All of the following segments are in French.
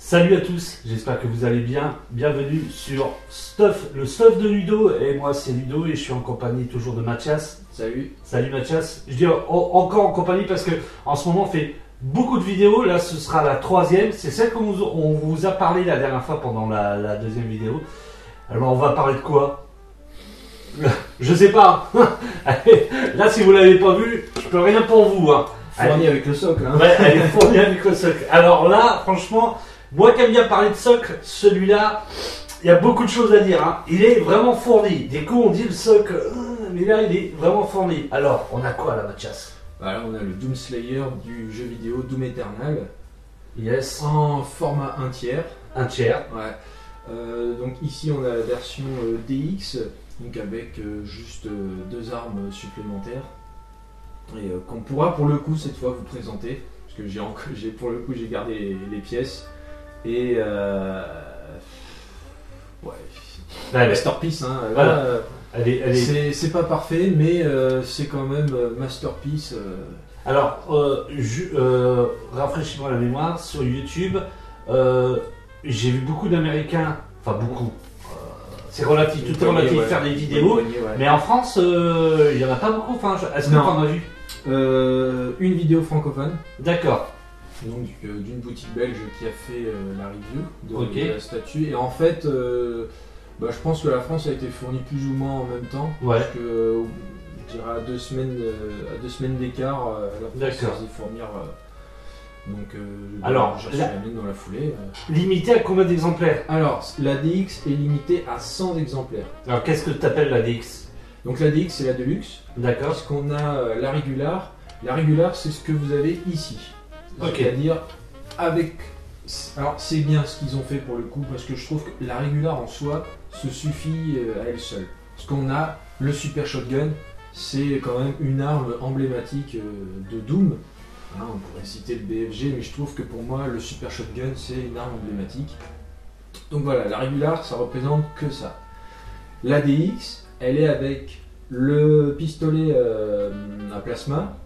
Salut à tous, j'espère que vous allez bien. Bienvenue sur le stuff de Ludo. Et moi c'est Ludo et je suis en compagnie toujours de Mathias. Salut. Salut Mathias. Je dis encore en compagnie parce que en ce moment on fait beaucoup de vidéos. Là ce sera la troisième. C'est celle qu'on vous a parlé la dernière fois pendant la deuxième vidéo. Alors on va parler de quoi? Je sais pas. Là si vous l'avez pas vu, je peux rien pour vous. Fournie avec le socle. Hein. Ouais, elle est fournie avec le socle. Alors là, franchement, moi qui aime bien parler de socle, celui-là, il y a beaucoup de choses à dire. Hein. Il est vraiment fourni. Des coups, on dit le socle, mais là, il est vraiment fourni. Alors, on a quoi là, Mathias? Là, on a le Doom Slayer du jeu vidéo Doom Eternal. Yes. En format 1 tiers. 1 tiers. Ouais. Donc ici, on a la version DX, donc avec juste 2 armes supplémentaires. Et qu'on pourra pour le coup cette fois vous présenter. Parce que pour le coup, j'ai gardé les pièces. Et ouais, masterpiece hein. Là, voilà. c'est pas parfait, mais c'est quand même masterpiece. Alors, rafraîchis-moi la mémoire, sur YouTube, j'ai vu beaucoup d'Américains, enfin beaucoup, c'est relatif, tout est relatif, faire des vidéos, mais en France, il n'y en a pas beaucoup, enfin, est-ce que tu en as vu? Une vidéo francophone. D'accord. Donc d'une boutique belge qui a fait la review de la statue. Et en fait, je pense que la France a été fournie plus ou moins en même temps. Ouais. Parce que je dirais à 2 semaines d'écart, la France s'est fournir. Alors, j'ai reçu la mienne dans la foulée. Limité à combien d'exemplaires? Alors, la DX est limitée à 100 exemplaires. Alors, qu'est-ce que tu appelles la DX? Donc la DX c'est la Deluxe. D'accord. Parce qu'on a la Regular. La Regular c'est ce que vous avez ici. Ok. C'est-à-dire avec... Alors c'est bien ce qu'ils ont fait pour le coup parce que je trouve que la Regular en soi se suffit à elle seule. Parce qu'on a le Super Shotgun, c'est quand même une arme emblématique de Doom. Hein, on pourrait citer le BFG mais je trouve que pour moi le Super Shotgun c'est une arme emblématique. Donc voilà, la Regular ça représente que ça. La DX elle est avec le pistolet à plasma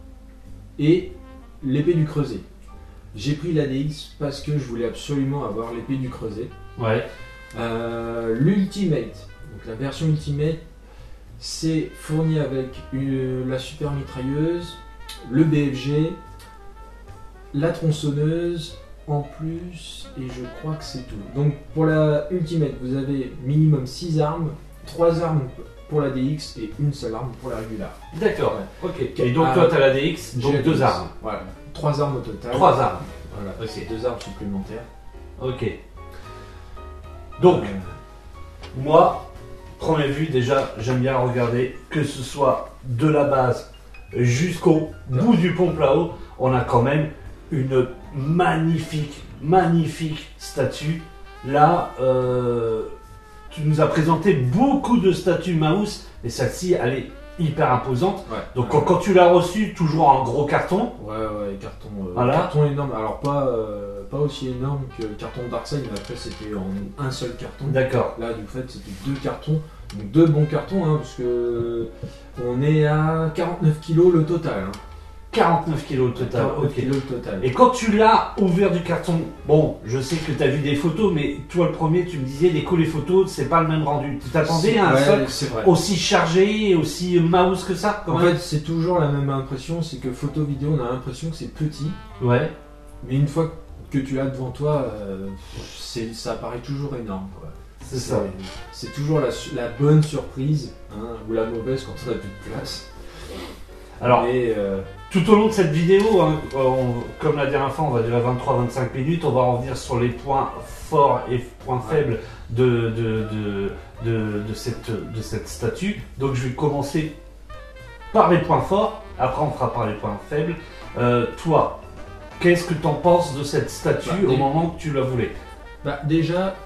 et l'épée du creuset. J'ai pris la DX parce que je voulais absolument avoir l'épée du creuset. Ouais. L'Ultimate, donc la version Ultimate, c'est fourni avec la super mitrailleuse, le BFG, la tronçonneuse en plus, et je crois que c'est tout. Donc pour la Ultimate, vous avez minimum 6 armes, 3 armes pour la DX et une seule arme pour la Regular. D'accord, ok. Et donc toi tu as la DX, donc 2 armes. Voilà, 3 armes au total. 3 armes. Voilà, ok. 2 armes supplémentaires. Ok. Donc, moi, première vue déjà, j'aime bien regarder que ce soit de la base jusqu'au bout du pompe là-haut, on a quand même une magnifique statue. Là, tu nous as présenté beaucoup de statues Maus, et celle-ci, elle est hyper imposante. Ouais, donc quand tu l'as reçue, toujours en gros carton. Ouais, carton, voilà. Carton énorme. Alors pas aussi énorme que le carton Darkside, mais après c'était en un seul carton. D'accord. Là du fait c'était 2 cartons, donc 2 bons cartons, hein, parce que on est à 49 kg le total. Hein. 49 kg au total, 49 ok. kg le total. Et quand tu l'as ouvert du carton, bon, je sais que tu as vu des photos, mais toi le premier, tu me disais, les photos, c'est pas le même rendu. Tu t'attendais à un socle aussi chargé, aussi mouse que ça En fait, c'est toujours la même impression, c'est que photo vidéo, on a l'impression que c'est petit. Ouais. Mais une fois que tu l'as devant toi, ça paraît toujours énorme, quoi. C'est ça. C'est toujours la bonne surprise, hein, ou la mauvaise quand on a plus de place. Alors, tout au long de cette vidéo, hein, comme la dernière fois, on va durer 23-25 minutes, on va revenir sur les points forts et points faibles de cette statue. Donc je vais commencer par les points forts, après on fera par les points faibles. Toi, qu'est-ce que tu en penses de cette statue au moment que tu la voulais? Déjà,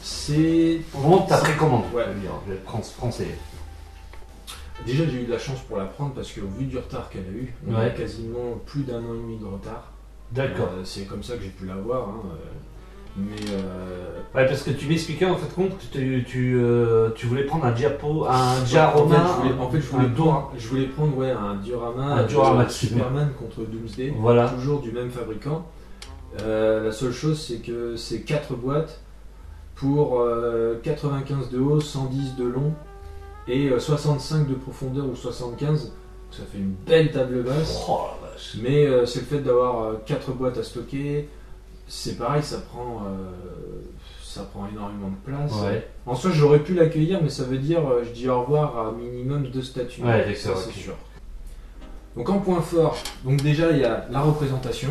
c'est... Au moment de ta précommande, ouais. Je vais être français. Déjà j'ai eu de la chance pour la prendre parce qu'au vu du retard qu'elle a eu, on a quasiment plus d'1 an et demi de retard. D'accord. C'est comme ça que j'ai pu l'avoir. Hein. Mais ouais, parce que tu m'expliquais en fait compte que tu voulais prendre un diorama. En fait, je voulais prendre un diorama, un diorama de Superman contre Doomsday, voilà. toujours du même fabricant. La seule chose, c'est que c'est 4 boîtes pour 95 de haut, 110 de long et 65 de profondeur ou 75. Ça fait une belle table basse. Oh la vache. Mais c'est le fait d'avoir 4 boîtes à stocker. C'est pareil, ça prend énormément de place. Ouais. En soi, j'aurais pu l'accueillir, mais ça veut dire je dis au revoir à minimum 2 statues. Ouais, ça, d'accord, c'est ok. sûr. Donc en point fort, donc déjà il y a la représentation.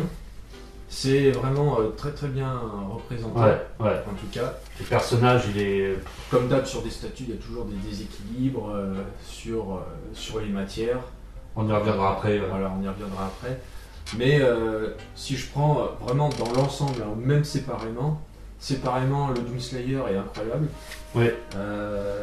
C'est vraiment très très bien représenté. Ouais, ouais. En tout cas, Le personnage, il est. comme d'hab sur des statues, il y a toujours des déséquilibres sur les matières. On y reviendra après. Ouais. Voilà, on y reviendra après. Mais si je prends vraiment dans l'ensemble, hein, même séparément, le Doomslayer est incroyable. Ouais.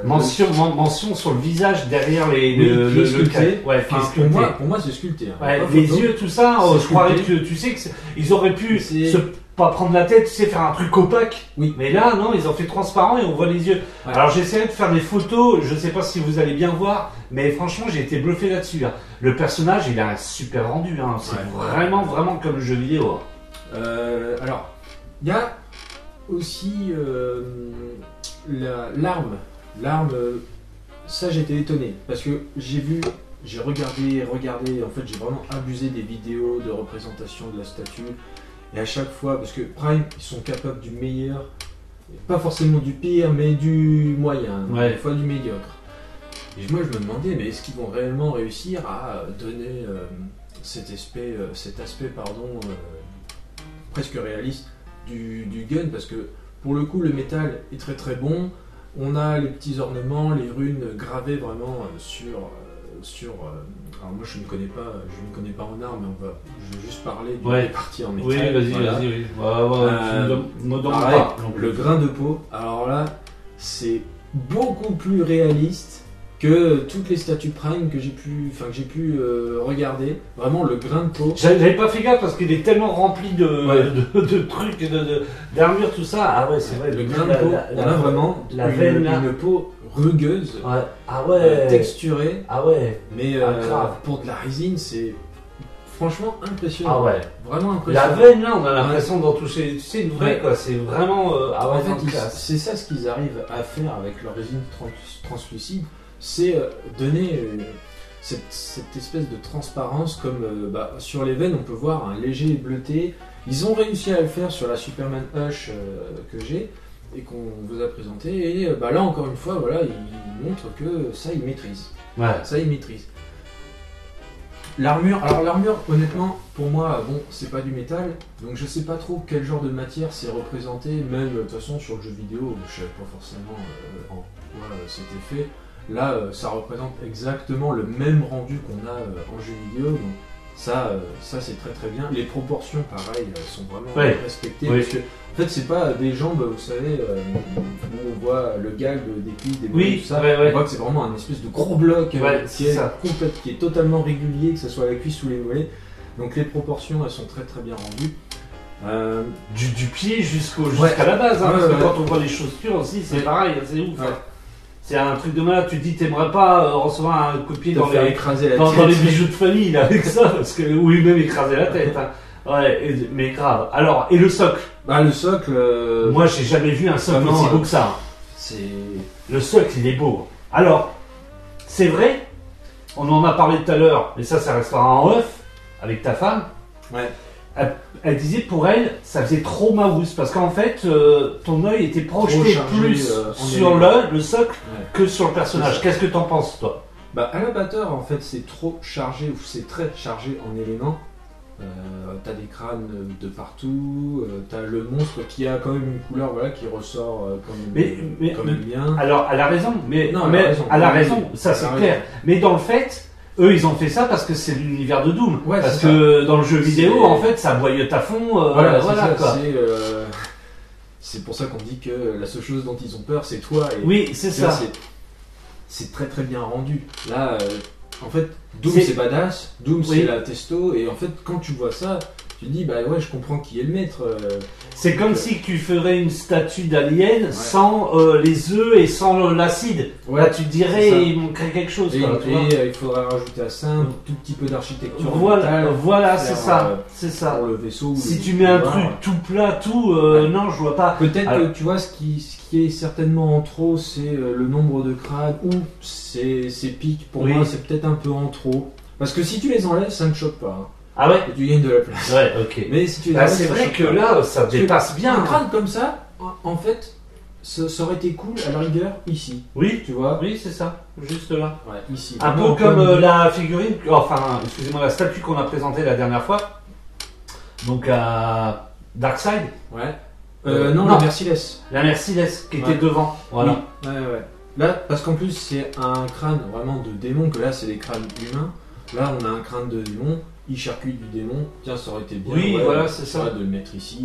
Mention sur le visage derrière qui est sculpté. Ouais, qui est Enfin, sculpté. pour moi, c'est sculpté. Hein. Ouais, Pas les photo. yeux, tout ça, C'est je croirais que sculpté. tu sais que ils auraient pu C'est- se pas prendre la tête, tu sais, faire un truc opaque. Oui. Mais là, non, ils ont fait transparent et on voit les yeux. Ouais. Alors j'essaierai de faire des photos, je sais pas si vous allez bien voir, mais franchement, j'ai été bluffé là-dessus. Hein. Le personnage, il a un super rendu. Hein. C'est Ouais. vraiment comme le jeu vidéo. Hein. Alors, il y a aussi l'arme. L'arme, ça j'étais étonné parce que j'ai regardé, en fait j'ai vraiment abusé des vidéos de représentation de la statue et à chaque fois, parce que Prime ils sont capables du meilleur, pas forcément du pire mais du moyen, Ouais. des fois du médiocre. Et moi je me demandais mais est-ce qu'ils vont réellement réussir à donner cet aspect presque réaliste du gun, parce que pour le coup le métal est très très bon, on a les petits ornements, les runes gravées vraiment alors moi je ne connais pas en armes, mais je vais juste parler d'une Ouais. des parties en métal. Oui, vas-y, Voilà. vas-y. Oui. Ouais, tu me demandes Pareil, pas. non plus. le grain de peau, alors là c'est beaucoup plus réaliste que toutes les statues Prime que j'ai pu regarder. Vraiment le grain de peau. J'avais pas fait gaffe parce qu'il est tellement rempli de, Ouais. de trucs, d'armure, tout ça. Ah ouais, c'est vrai. Le grain de peau, on a vraiment la veine, là. une peau rugueuse, Ouais. Ah ouais. texturée, Ah ouais. mais grave. pour de la résine, c'est franchement impressionnant. Ah ouais. Vraiment La impressionnant. veine là, on a l'impression d'en toucher. Tu sais, une vraie Ouais. quoi. C'est vraiment. Ah ouais, En fait, en classe. c'est ça ce qu'ils arrivent à faire avec leur résine translucide, c'est donner cette espèce de transparence comme sur les veines on peut voir un léger bleuté. Ils ont réussi à le faire sur la Superman Hush que j'ai et qu'on vous a présenté, et là encore une fois voilà, ils montrent que ça ils maîtrisent. Ouais. Ça ils maîtrisent. L'armure, honnêtement pour moi bon c'est pas du métal, donc je sais pas trop quel genre de matière c'est représenté, même de toute façon sur le jeu vidéo je savais pas forcément en quoi c'était fait. Là ça représente exactement le même rendu qu'on a en jeu vidéo, donc ça c'est très très bien. Les proportions pareil sont vraiment Ouais. respectées, Oui. parce que en fait c'est pas des jambes, vous savez, où on voit le galbe des cuisses, des bras, Oui, tout ça. ouais, ouais. On voit que c'est vraiment un espèce de gros bloc Ouais, qui c'est est ça. qui est totalement régulier, que ce soit la cuisse ou les mollets. Donc les proportions elles sont très très bien rendues. Du pied jusqu'à Ouais. la base, hein, Ouais, parce que ouais. quand on voit les chaussures aussi, c'est Ouais. pareil, c'est ouf. Ouais. hein. C'est un truc de malade, tu te dis, t'aimerais pas recevoir un coup de pied Te dans faire les, écraser la dans tête. les bijoux de famille là, avec ça, parce que, ou même écraser la tête. Hein. Ouais, mais grave. Alors, et le socle Bah le socle, moi, j'ai jamais vu un socle vraiment, aussi beau que ça. hein. c'est Le socle, il est beau. Alors, c'est vrai, on en a parlé tout à l'heure, mais ça restera en off, avec ta femme. ouais. Elle disait pour elle, ça faisait trop Maus, parce qu'en fait, ton œil était projeté chargé, plus en sur éléments. le socle Ouais. que sur le personnage. C'est ça. Qu'est-ce que t'en penses, toi? Bah à l'abatteur en fait c'est trop chargé, ou c'est très chargé en éléments. T'as des crânes de partout, t'as le monstre qui a quand même une couleur voilà, qui ressort Mais- quand même bien. Alors, elle a raison, mais, Non, elle a mais raison. elle a Oui, raison, oui, ça elle c'est a clair. Mais dans le fait, eux ils ont fait ça parce que c'est l'univers de Doom. Ouais, parce c'est que dans le jeu vidéo, C'est- en fait, ça boyote à fond. Voilà, voilà c'est ça, quoi. c'est pour ça qu'on dit que la seule chose dont ils ont peur c'est toi. Et Oui, c'est tu vois, ça. c'est très très bien rendu. Là, en fait, Doom C'est- c'est badass, Doom Oui. c'est la testo, et en fait quand tu vois ça, tu te dis, bah ouais, je comprends qui est le maître. C'est comme si tu ferais une statue d'alien sans les œufs et sans l'acide. Ouais, Là, tu te dirais, c'est ça. il manquerait quelque chose. Et, Quoi, tu vois. il faudrait rajouter à ça un tout petit peu d'architecture. Voilà, mentale, voilà, faire, c'est ça. C'est ça. pour le vaisseau. Si le- tu mets un le truc bar. tout plat, tout, Ouais. non, je vois pas. Peut-être Alors- que tu vois, ce qui est certainement en trop, c'est le nombre de crânes ou ces pics. Pour Oui. moi, c'est peut-être un peu en trop. Parce que si tu les enlèves, ça ne choque pas. Hein. Ah ouais. Et tu gagnes de la place. Ouais, ok. Mais si tu les Bah, enlèves, c'est ça vrai choque que pas. là, ça Parce que dépasse bien. Un crâne comme ça, en fait, ça aurait été cool à la rigueur ici. Oui, Tu vois. oui, c'est ça, juste là. Ouais, ici. Un peu Vraiment, comme la figurine, enfin, excusez-moi, la statue qu'on a présentée la dernière fois. Donc à Darkseid, Ouais. Non. Non, la Merciless. la Merciless qui était Ouais. devant. Voilà. Oui. Ouais, ouais. Là, parce qu'en plus, c'est un crâne vraiment de démon, que là, c'est des crânes humains. Là, on a un crâne de démon, il charcute du démon. Tiens, ça aurait été bien. Oui, voilà, c'est ça. De le mettre ici.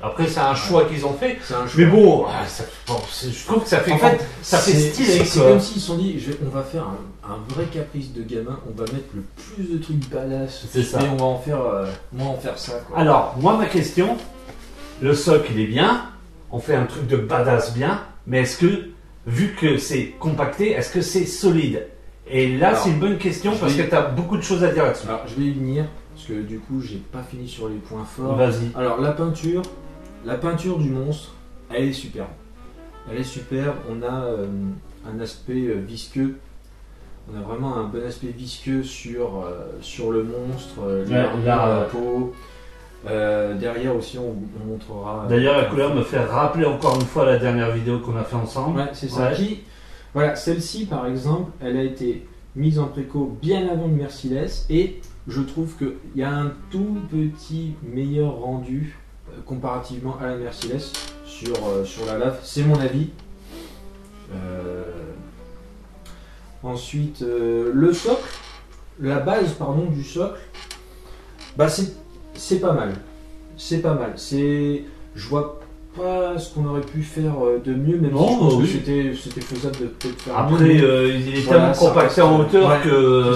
Après, c'est un choix qu'ils ont fait. C'est un choix. Mais bon, je trouve que ça fait, En fait, ça fait c'est- stylé. C'est quoi. comme s'ils se sont dit, on va faire un vrai caprice de gamin, on va mettre le plus de trucs badass. C'est ça. Et on va en faire ça. Quoi. Alors, moi, ma question, le socle, il est bien. On fait un truc de badass bien. Mais est-ce que, vu que c'est compacté, est-ce que c'est solide? Et là, Alors, c'est une bonne question je parce vais- que tu as beaucoup de choses à dire là-dessus. Alors, je vais y venir, parce que du coup, j'ai pas fini sur les points forts. Vas-y. Alors la peinture du monstre, elle est superbe. Elle est superbe. On a un aspect visqueux. On a vraiment un bon aspect visqueux sur le monstre, la peau. Derrière aussi, on montrera. D'ailleurs, la couleur me fait rappeler encore une fois la dernière vidéo qu'on a fait ensemble. Ouais, c'est ça. Ouais. Voilà, celle-ci par exemple, elle a été mise en préco bien avant le Merciless et je trouve qu'il y a un tout petit meilleur rendu comparativement à la Merciless sur la lave. C'est mon avis. Ensuite, le socle, la base pardon du socle, bah c'est pas mal. C'est pas mal. Je vois pas ce qu'on aurait pu faire de mieux, même Non, si je pense oui. que c'était faisable de peut-être faire Après, mieux. il est Voilà, tellement ça compacté reste- en hauteur ouais, que.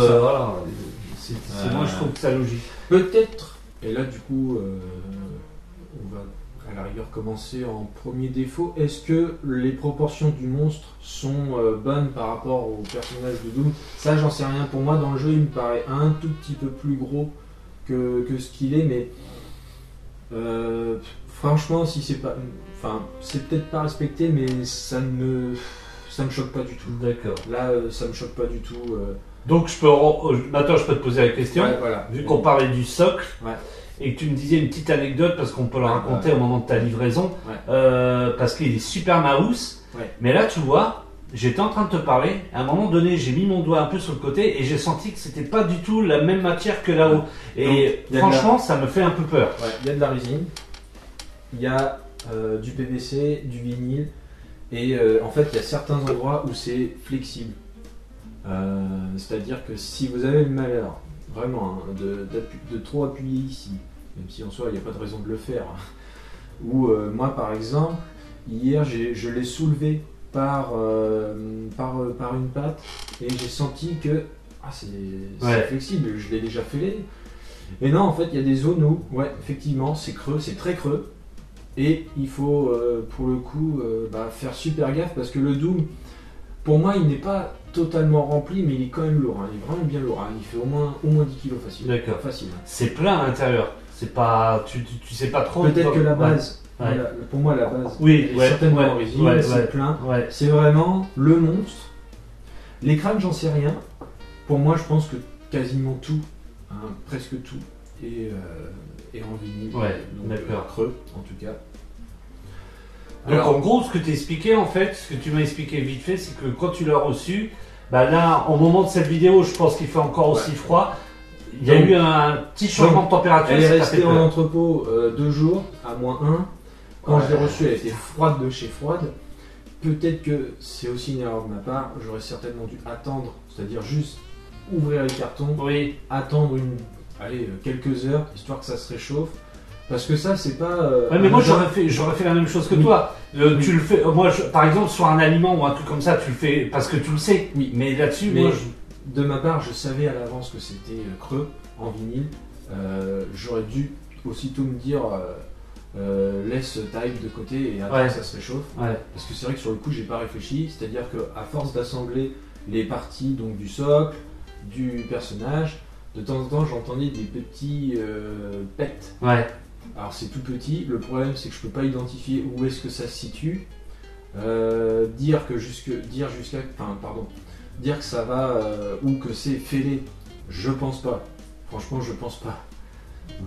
c'est ça. Voilà. Moi, je trouve que ça logique. Peut-être, et là du coup, on va à la rigueur commencer en premier défaut. Est-ce que les proportions du monstre sont bonnes par rapport au personnage de Doom? Ça, j'en sais rien. Pour moi, dans le jeu, il me paraît un tout petit peu plus gros que ce qu'il est, mais franchement, si c'est pas, enfin, c'est peut-être pas respecté, mais ça me choque pas du tout. D'accord. Là, ça me choque pas du tout. Donc, maintenant, je peux te poser la question. Ouais, voilà. Vu qu'on parlait du socle, Ouais. et que tu me disais une petite anecdote, parce qu'on peut la Ouais, raconter ouais. au moment de ta livraison, Ouais. parce qu'il est super marousse. Ouais. Mais là, tu vois, j'étais en train de te parler, à un moment donné, j'ai mis mon doigt un peu sur le côté, et j'ai senti que c'était pas du tout la même matière que là-haut. Et Donc, il y a franchement, ça me fait un peu peur. Ouais, il y a de la résine, il y a du PVC, du vinyle, et en fait, il y a certains endroits où c'est flexible. C'est-à-dire que si vous avez le malheur, vraiment, hein, de trop appuyer ici, même si en soi, il n'y a pas de raison de le faire, ou moi, par exemple, hier, je l'ai soulevé par une patte, et j'ai senti que c'est Ouais. flexible, je l'ai déjà fait. Et non, en fait, il y a des zones où, ouais, effectivement, c'est creux, c'est très creux. Et il faut, pour le coup, faire super gaffe parce que le Doom, pour moi, il n'est pas totalement rempli, mais il est quand même lourd. Hein. Il est vraiment bien lourd. Hein. Il fait au moins 10 kilos facile. D'accord. Facile. C'est plein à l'intérieur. C'est pas, tu sais pas trop. Peut-être que la Ouais. base, Ouais. voilà, pour moi, la base, Oui, est ouais, certainement ouais, en résine, ouais, c'est ouais. plein. Ouais. C'est vraiment le monstre. Les crânes, j'en sais rien. Pour moi, je pense que quasiment tout, hein, presque tout, est en vinyle. Ouais, donc, d'accord. creux, en tout cas. Donc Alors- en gros, ce que tu expliqué en fait, ce que tu m'as expliqué vite fait, c'est que quand tu l'as reçu, là, au moment de cette vidéo, je pense qu'il fait encore aussi froid. Il y a Donc- eu un petit changement de température. Elle est ça t'a restée fait en peur. entrepôt 2 jours, à -1. Quand Ouais. je l'ai reçue, elle était froide de chez froide. Peut-être que c'est aussi une erreur de ma part. J'aurais certainement dû attendre, c'est-à-dire juste ouvrir les cartons, Oui, attendre quelques heures, histoire que ça se réchauffe. Parce que ça, c'est pas. ouais, mais moi anodin. j'aurais fait la même chose que Oui. toi. Oui. Tu le fais, par exemple sur un aliment ou un truc comme ça, tu le fais parce que tu le sais. Oui. Mais là-dessus, Mais moi, de ma part, je savais à l'avance que c'était creux en vinyle. j'aurais dû aussitôt me dire laisse type de côté et attends que ça se réchauffe. Ouais. Parce que c'est vrai que sur le coup, j'ai pas réfléchi. C'est-à-dire qu'à force d'assembler les parties donc, du socle, du personnage, de temps en temps, j'entendais des petits pets. Ouais. Alors c'est tout petit. Le problème, c'est que je peux pas identifier où est-ce que ça se situe. Dire que dire que ça va ou que c'est fêlé, je pense pas. Franchement, je pense pas.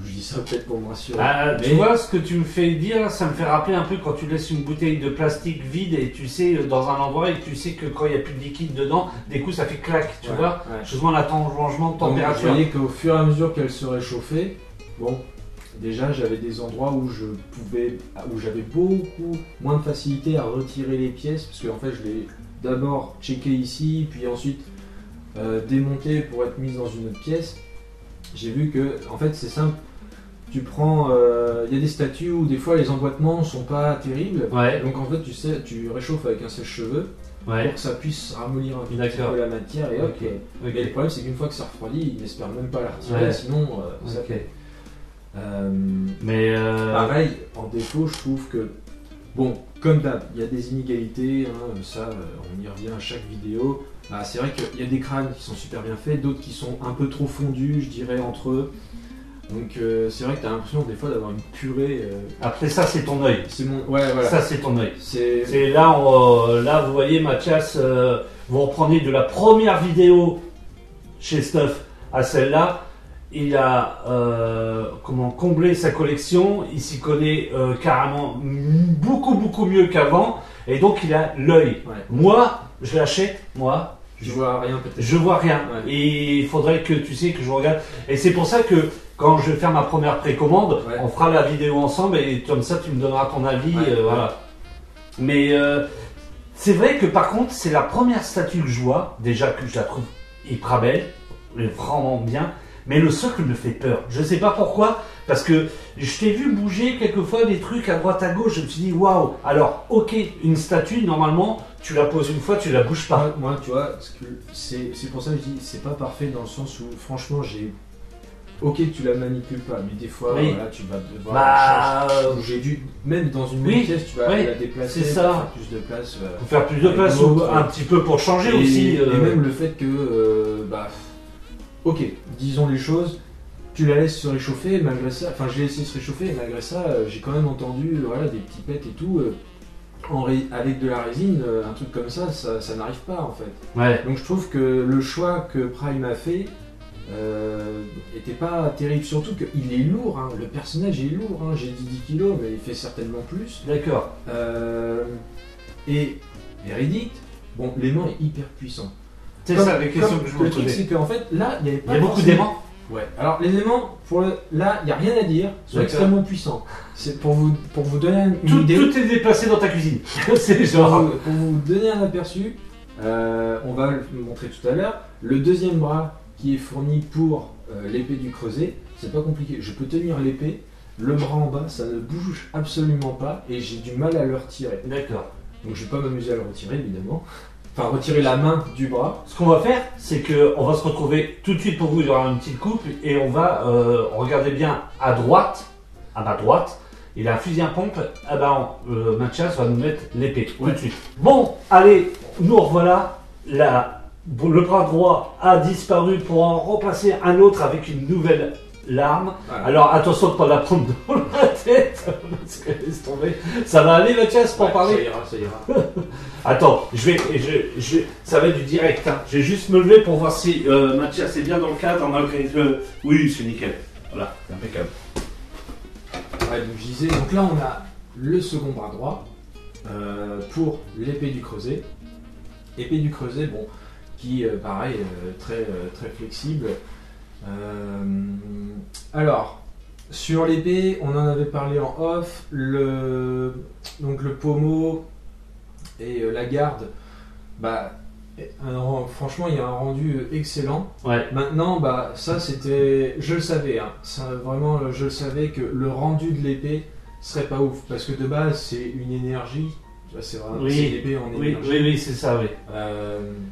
Je dis ça peut-être pour me rassurer. Tu vois ce que tu me fais dire, ça me fait rappeler un peu quand tu laisses une bouteille de plastique vide et tu sais dans un endroit et tu sais que quand il n'y a plus de liquide dedans, des coups ça fait clac, tu vois. Justement changement de température. Vous voyez qu'au fur et à mesure qu'elle se réchauffait, bon, déjà j'avais des endroits où j'avais beaucoup moins de facilité à retirer les pièces parce que en fait je l'ai d'abord checké ici, puis ensuite démonté pour être mise dans une autre pièce. J'ai vu que en fait c'est simple. Tu prends, il y a des statues où des fois les emboîtements sont pas terribles. Ouais. Donc en fait tu réchauffes avec un sèche-cheveux pour que ça puisse ramollir un petit peu la matière et hop. Mais le problème c'est qu'une fois que ça refroidit, il n'espère même pas la retirer, sinon ça fait. Pareil, en défaut, je trouve que bon, comme d'hab, il y a des inégalités, hein, ça on y revient à chaque vidéo. C'est vrai qu'il y a des crânes qui sont super bien faits, d'autres qui sont un peu trop fondus, je dirais, entre eux. Donc c'est vrai que tu as l'impression des fois d'avoir une purée. Après ça, c'est ton œil. Ouais, voilà. Ça, c'est ton œil. C'est là, là, vous voyez, Mathias, vous reprenez de la première vidéo chez Stuff à celle-là. Il a comblé sa collection. Il s'y connaît carrément beaucoup mieux qu'avant. Et donc, il a l'œil. Ouais. Moi, je l'achète. Je vois rien peut-être. Je vois rien. Ouais. Et il faudrait que tu sais que je regarde. Et c'est pour ça que quand je vais faire ma première précommande, on fera la vidéo ensemble et comme ça tu me donneras ton avis. Voilà. Mais c'est vrai que par contre, c'est la première statue que je vois. Déjà que je la trouve hyper belle, vraiment bien. Mais le socle me fait peur. Je sais pas pourquoi. Parce que je t'ai vu bouger quelquefois des trucs à droite à gauche. Je me suis dit waouh. Alors ok, une statue normalement. Tu la poses une fois, tu la bouges pas. Moi, tu vois, c'est pour ça que je dis c'est pas parfait dans le sens où franchement ok, tu la manipules pas, mais des fois, voilà, tu vas devoir bouger même dans une même pièce, tu vas la déplacer pour faire plus de place. Pour faire plus de place ou un petit peu pour changer aussi. Et même le fait que, ok, disons les choses, tu la laisses se réchauffer, malgré ça, enfin je l'ai laissé se réchauffer, et malgré ça, j'ai quand même entendu des petits pets et tout. Avec de la résine, un truc comme ça n'arrive pas en fait. Ouais. Donc je trouve que le choix que Prime a fait était pas terrible, surtout qu'il est lourd, hein. Le personnage est lourd, hein. J'ai dit 10 kilos mais il fait certainement plus. D'accord. Et Verdict, bon, l'aimant est hyper puissant. C'est ça la question que je me posais. Le truc c'est qu'en fait là il y avait pas beaucoup d'aimants. Ouais. Alors les aimants, là il n'y a rien à dire, sont extrêmement puissants. C'est pour vous donner une idée. Tout est déplacé dans ta cuisine. C'est genre. Pour vous donner un aperçu, on va le montrer tout à l'heure. Le deuxième bras qui est fourni pour l'épée du creuset, c'est pas compliqué. Je peux tenir l'épée, le bras en bas, ça ne bouge absolument pas et j'ai du mal à le retirer. D'accord. Donc je vais pas m'amuser à le retirer évidemment. Enfin, retirer la main du bras. Ce qu'on va faire, c'est qu'on va se retrouver tout de suite pour vous. Il y aura une petite coupe et on va regarder bien à droite, à ma droite. Il a un fusil à pompe. Mathias va nous mettre l'épée tout de suite. Bon, allez, nous revoilà. Le bras droit a disparu pour en remplacer un autre avec une nouvelle l'arme. Voilà. Alors attention de ne pas la prendre dans la tête, parce que laisse tomber. Ça va aller Mathias pour parler? Ça ira. Attends, ça va être du direct. Hein. Je vais juste me lever pour voir si Mathias est bien dans le cadre, malgré que... Oui, c'est nickel. Voilà, c'est impeccable. Ouais, donc je disais, donc là on a le second bras droit pour l'épée du creuset. Épée du creuset, bon, qui pareil, très flexible. Alors, sur l'épée, on en avait parlé en off, donc le pommeau et la garde, franchement il y a un rendu excellent. Ouais. Maintenant, ça c'était, je le savais, hein, ça, vraiment je le savais que le rendu de l'épée serait pas ouf, parce que de base c'est une énergie. C'est vraiment l'épée en énergie. Oui, c'est ça, oui.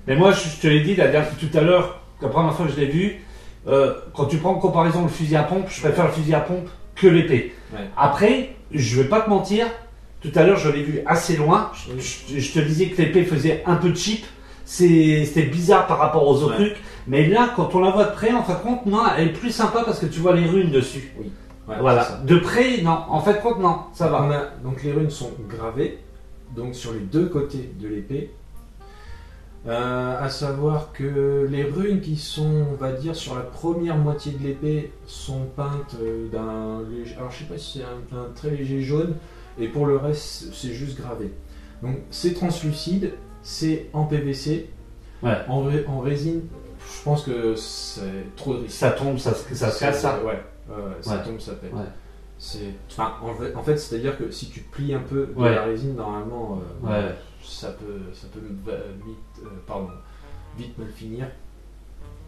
Mais moi, je te l'ai dit tout à l'heure, la première fois que je l'ai vu, quand tu prends en comparaison le fusil à pompe, je préfère le fusil à pompe que l'épée. Ouais. Après, je vais pas te mentir, tout à l'heure je l'ai vu assez loin, je te disais que l'épée faisait un peu cheap, c'était bizarre par rapport aux autres trucs, mais là quand on la voit de près, en fin de compte, non, elle est plus sympa parce que tu vois les runes dessus. Oui. Ouais, voilà, de près, non, en fait compte, non, ça va. Donc les runes sont gravées, donc sur les deux côtés de l'épée. À savoir que les runes qui sont, on va dire, sur la première moitié de l'épée sont peintes d'un léger, alors je sais pas si c'est un très léger jaune, et pour le reste c'est juste gravé. Donc c'est translucide, c'est en PVC, en résine. Je pense que c'est trop de risque. Ça tombe, ça se casse, ça. Ça tombe, ça pète. Ouais. En fait, c'est-à-dire que si tu plies un peu de la résine, normalement, ça peut vite mal finir.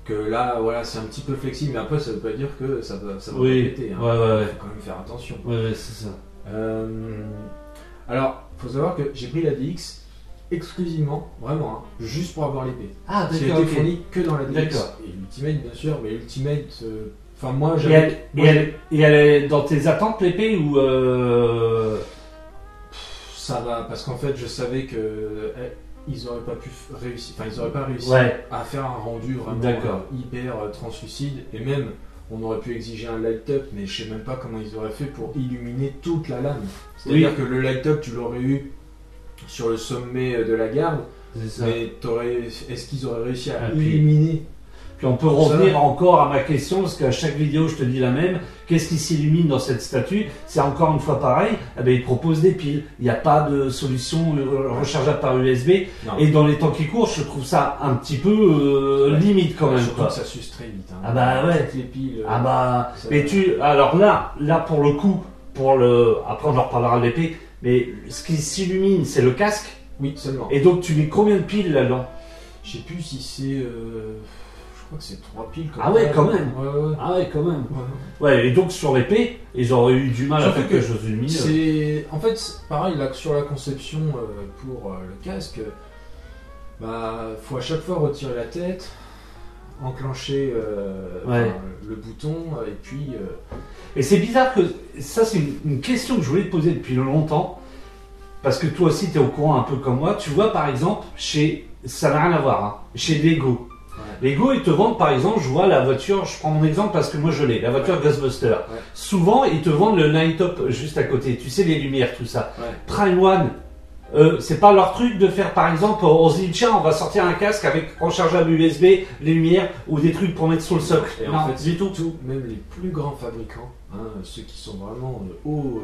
Que là, voilà, c'est un petit peu flexible, mais après, ça veut pas dire que ça va pas péter. Hein. Faut quand même faire attention. C'est ça. Alors, faut savoir que j'ai pris la DX exclusivement, vraiment, juste pour avoir l'épée. Ah, d'accord. d'accord. J'ai été fourni que dans la DX. D'accord. Et l'Ultimate, bien sûr, mais l'Ultimate. Enfin, moi, elle est dans tes attentes, l'épée, ou ça va, parce qu'en fait, je savais que ils auraient pas pu réussir. Enfin, ils auraient pas réussi à faire un rendu vraiment hyper translucide, et même on aurait pu exiger un light up, mais je sais même pas comment ils auraient fait pour illuminer toute la lame. C'est-à-dire que le light up, tu l'aurais eu sur le sommet de la garde, mais est-ce qu'ils auraient réussi à illuminer? Puis on peut revenir encore à ma question, parce qu'à chaque vidéo je te dis la même, qu'est-ce qui s'illumine dans cette statue? C'est encore une fois pareil, ils proposent des piles, il n'y a pas de solution rechargeable par USB, et dans les temps qui courent, je trouve ça un petit peu limite quand même. Surtout que ça s'use très vite. Hein. Ah bah ouais. Les piles, mais alors là pour le coup, après on en reparlera de l'épée, mais ce qui s'illumine c'est le casque. Oui, seulement. Et donc tu mets combien de piles là-dedans? Je sais plus si c'est... Je crois que c'est 3 piles. Quand même. Ah ouais, quand même. Ouais, et donc sur l'épée, ils auraient eu du mal à faire quelque chose de lumineux. En fait, pareil, là, sur la conception pour le casque, faut à chaque fois retirer la tête, enclencher le bouton, et puis... Et c'est bizarre que... Ça, c'est une question que je voulais te poser depuis longtemps, parce que toi aussi, tu es au courant un peu comme moi. Tu vois, par exemple, ça n'a rien à voir, hein, chez Lego. Lego, ils te vendent par exemple, je vois la voiture, je prends mon exemple parce que moi je l'ai, la voiture Ghostbuster. Souvent, ils te vendent le Night Top juste à côté, tu sais, les lumières, tout ça. Prime One, c'est pas leur truc de faire par exemple, on se dit tiens, on va sortir un casque avec rechargeable USB, les lumières ou des trucs pour mettre sur le socle. Et en fait, du tout, même les plus grands fabricants, ceux qui sont vraiment hauts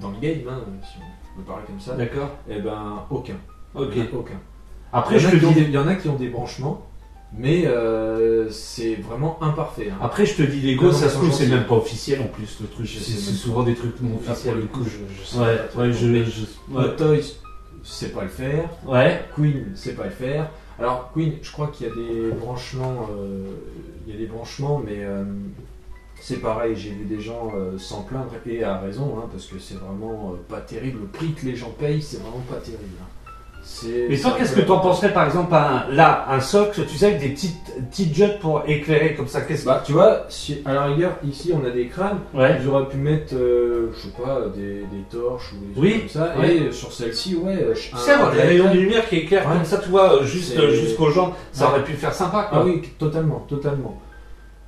dans le game, si on peut parler comme ça, d'accord. Et aucun. Aucun. Après, il y en a qui ont des branchements. Mais c'est vraiment imparfait. Hein. Après, je te dis, Lego, ça se trouve, c'est même pas officiel en plus, le truc. C'est souvent des trucs non officiels. Du coup, je sais pas. Toys, c'est pas le faire. Queen, c'est pas le faire. Alors, Queen, je crois qu'il y a des branchements. Mais c'est pareil, j'ai vu des gens s'en plaindre, et à raison, parce que c'est vraiment pas terrible. Le prix que les gens payent, c'est vraiment pas terrible. Mais toi, qu'est-ce que tu en penserais par exemple un socle, tu sais, avec des petites jets pour éclairer comme ça? Tu vois, à la rigueur, ici on a des crânes, j'aurais pu mettre, je sais pas, des torches ou des trucs comme ça, et sur celle-ci, tu sais, avoir des rayons de lumière qui éclairent comme ça, tu vois, jusqu'aux jambes, ça aurait pu faire sympa, quoi. Ah oui, totalement.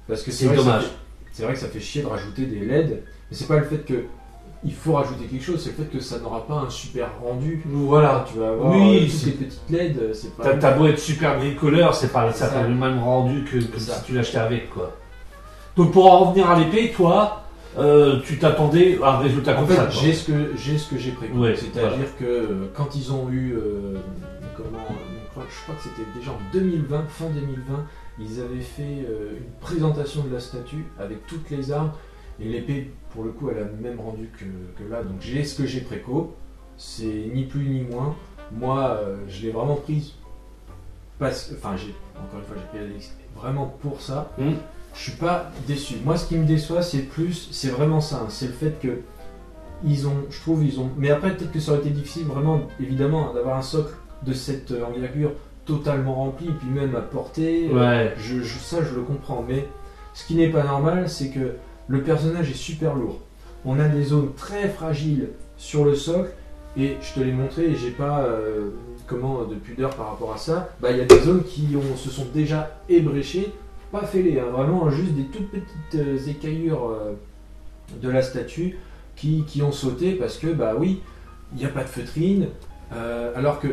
Parce que c'est dommage. C'est vrai que ça fait chier de rajouter des LED, mais c'est pas le fait que il faut rajouter quelque chose, c'est le fait que ça n'aura pas un super rendu. Voilà, tu vas avoir toutes les petites LED, c'est pas... T'as beau être super bricoleur, ça pas le même rendu que si tu l'achetais avec, quoi. Donc pour en revenir à l'épée, toi, tu t'attendais à un résultat comme ça. En fait, j'ai ce que j'ai prévu. C'est-à-dire que quand ils ont eu... je crois que c'était déjà en 2020, fin 2020, ils avaient fait une présentation de la statue avec toutes les armes. Et l'épée, pour le coup, elle a le même rendu que là. Donc j'ai ce que j'ai préco. C'est ni plus ni moins. Moi, je l'ai vraiment prise. Encore une fois, j'ai pris la DX vraiment pour ça. Je suis pas déçu. Moi, ce qui me déçoit, c'est vraiment ça. C'est le fait que ils ont. Mais après, peut-être que ça aurait été difficile, vraiment, évidemment, d'avoir un socle de cette envergure totalement rempli, et puis même à portée. Ouais. Ça, je le comprends. Mais Ce qui n'est pas normal, c'est que le personnage est super lourd. On a des zones très fragiles sur le socle, et je te l'ai montré, et j'ai pas de pudeur par rapport à ça. Il y a des zones qui se sont déjà ébréchées, pas fêlées, hein, vraiment juste des toutes petites écaillures de la statue qui ont sauté parce que, oui, il n'y a pas de feutrine, alors que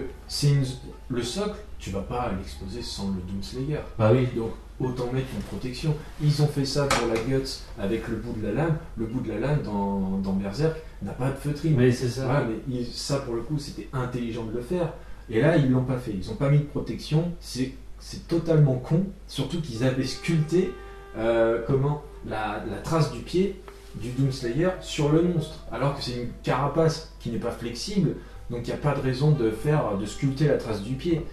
le socle, tu vas pas l'exposer sans le Doomslayer. Bah oui. Donc, autant mettre une protection. Ils ont fait ça pour la Guts avec le bout de la lame. Le bout de la lame dans Berserk n'a pas de feutrine. Mais c'est ça. Voilà, mais ça, pour le coup, c'était intelligent de le faire. Et là, ils l'ont pas fait. Ils n'ont pas mis de protection. C'est totalement con. Surtout qu'ils avaient sculpté la trace du pied du Doomslayer sur le monstre. Alors que c'est une carapace qui n'est pas flexible. Donc il n'y a pas de raison de sculpter la trace du pied.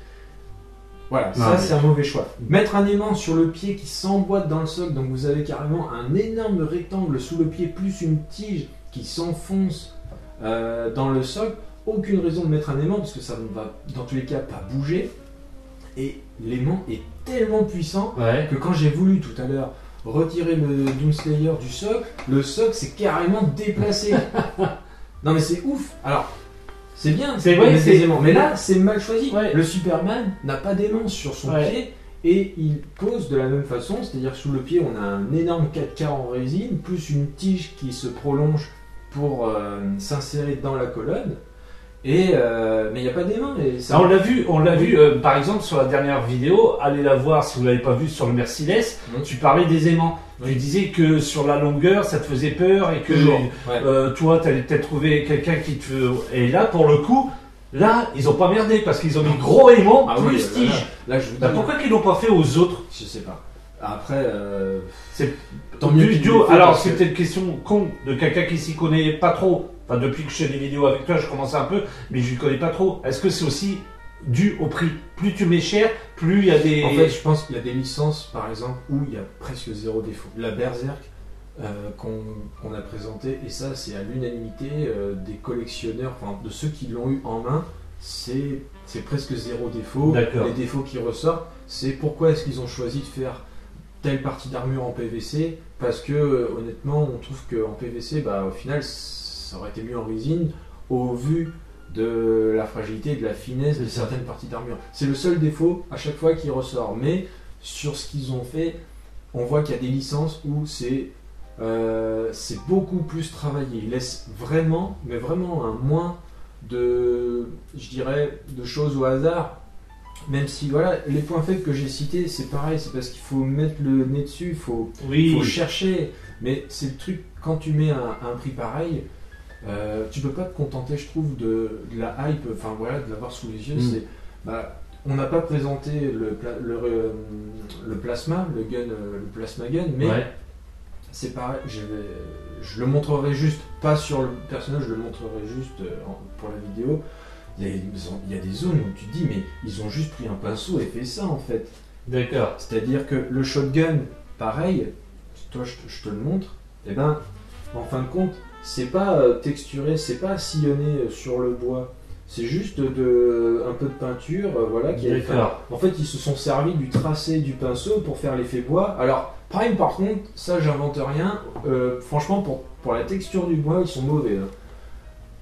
Voilà, ça c'est un mauvais choix. Mettre un aimant sur le pied qui s'emboîte dans le socle, donc vous avez carrément un énorme rectangle sous le pied, plus une tige qui s'enfonce dans le socle. Aucune raison de mettre un aimant, parce que ça ne va dans tous les cas pas bouger. Et l'aimant est tellement puissant que quand j'ai voulu tout à l'heure retirer le Doomslayer du socle, le socle s'est carrément déplacé. Non mais c'est ouf. Alors, c'est bien, c'est vrai, des aimants, mais là c'est mal choisi. Ouais. Le Superman n'a pas d'aimant sur son pied et il pose de la même façon, c'est-à-dire que sous le pied on a un énorme 4K en résine, plus une tige qui se prolonge pour s'insérer dans la colonne. Mais il n'y a pas d'aimant. On l'a vu par exemple sur la dernière vidéo, allez la voir si vous ne l'avez pas vu sur le Merciless, tu parlais des aimants. Tu disais que sur la longueur ça te faisait peur et que toi tu allais peut-être trouver quelqu'un qui te... Et là pour le coup, ils ont pas merdé parce qu'ils ont mis gros aimants plus tige. Pourquoi qu'ils l'ont pas fait aux autres? Je sais pas. Après, c'est tant mieux. Alors c'était une question con de quelqu'un qui s'y connaît pas trop. Enfin, depuis que je fais des vidéos avec toi, je commence un peu, mais je ne connais pas trop. Est-ce que c'est aussi dû au prix? Plus tu mets cher, plus il y a des... En fait, je pense qu'il y a des licences, par exemple, où il y a presque zéro défaut. La Berserk qu'on a présentée, et ça, c'est à l'unanimité des collectionneurs, enfin, de ceux qui l'ont eu en main, c'est presque zéro défaut. D'accord. Les défauts qui ressortent, c'est pourquoi est-ce qu'ils ont choisi de faire telle partie d'armure en PVC, parce que, honnêtement, on trouve qu'en PVC, au final, ça aurait été mieux en résine au vu de la fragilité et de la finesse de certaines parties d'armure. C'est le seul défaut à chaque fois qui ressort. Mais sur ce qu'ils ont fait, on voit qu'il y a des licences où c'est beaucoup plus travaillé. Ils laissent vraiment un moins de choses au hasard. Même si les points faibles que j'ai cités, c'est pareil, c'est parce qu'il faut mettre le nez dessus, il faut chercher. Mais c'est le truc, quand tu mets un prix pareil, tu peux pas te contenter, je trouve, de la hype, de l'avoir sous les yeux. On n'a pas présenté le plasma, le plasma gun, mais c'est pareil, je le montrerai juste, pas sur le personnage, je le montrerai juste pour la vidéo. Il y a des zones où tu te dis, mais ils ont juste pris un pinceau et fait ça en fait. D'accord. C'est-à-dire que le shotgun, pareil, toi je te le montre, en fin de compte, c'est pas texturé, c'est pas sillonné sur le bois, c'est juste un peu de peinture, qui a été... En fait, ils se sont servis du tracé du pinceau pour faire l'effet bois. Alors, Prime, par contre, ça j'invente rien. Franchement, pour la texture du bois, ils sont mauvais. Hein.